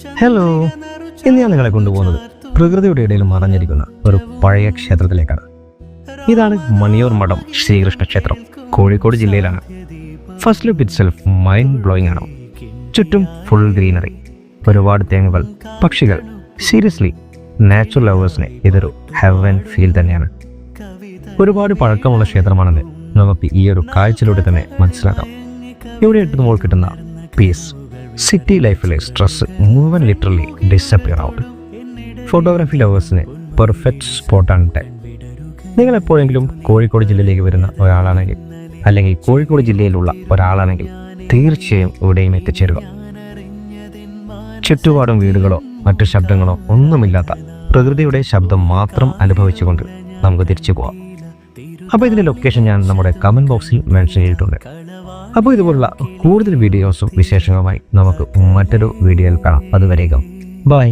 Hello, ഇന്ന് ഞാൻ നിങ്ങളെ കൊണ്ടുപോകുന്നത് പ്രകൃതിയുടെ ഇടയിൽ മറഞ്ഞിരിക്കുന്ന ഒരു പഴയ ക്ഷേത്രത്തിലേക്കാണ്. ഇതാണ് മണിയൂർ മഠം ശ്രീകൃഷ്ണ ക്ഷേത്രം. കോഴിക്കോട് ജില്ലയിലാണ്. First look it self mind blowing ആണ്. ചുറ്റും ഫുൾ ഗ്രീനറി, ഒരുപാട് തേങ്ങകൾ, പക്ഷികൾ. സീരിയസ്ലി, നാച്ചുറൽ ലവേഴ്സിന് ഇതൊരു ഹെവൻ ഫീൽ തന്നെയാണ്. ഒരുപാട് പഴക്കമുള്ള ക്ഷേത്രമാണെന്ന് നമുക്ക് ഈ ഒരു കാഴ്ചയിലൂടെ തന്നെ മനസ്സിലാക്കാം. ഇവിടെ എത്തുമ്പോൾ കിട്ടുന്ന പീസ്, സിറ്റി ലൈഫിലെ സ്ട്രെസ് മുഴുവൻ ലിറ്ററലി ഡിസപ്പിയർ ആവും. ഫോട്ടോഗ്രാഫി ലവേഴ്സിന് പെർഫെക്റ്റ് സ്പോട്ടാണ്. നിങ്ങൾ എപ്പോഴെങ്കിലും കോഴിക്കോട് ജില്ലയിലേക്ക് വരുന്ന ഒരാളാണെങ്കിൽ, അല്ലെങ്കിൽ കോഴിക്കോട് ജില്ലയിലുള്ള ഒരാളാണെങ്കിൽ തീർച്ചയായും ഇവിടെയും എത്തിച്ചേരുക. ചുറ്റുപാടും വീടുകളോ മറ്റു ശബ്ദങ്ങളോ ഒന്നുമില്ലാത്ത പ്രകൃതിയുടെ ശബ്ദം മാത്രം അനുഭവിച്ചുകൊണ്ട് നമുക്ക് തിരിച്ചു പോവാം. അപ്പോൾ ഇതിൻ്റെ ലൊക്കേഷൻ ഞാൻ നമ്മുടെ കമൻറ്റ് ബോക്സിൽ മെൻഷൻ ചെയ്തിട്ടുണ്ട്. അപ്പോൾ ഇതുപോലുള്ള കൂടുതൽ വീഡിയോസും വിശേഷങ്ങളുമായി നമുക്ക് മറ്റൊരു വീഡിയോയിൽ കാണാം. അതുവരേക്കും ബൈ.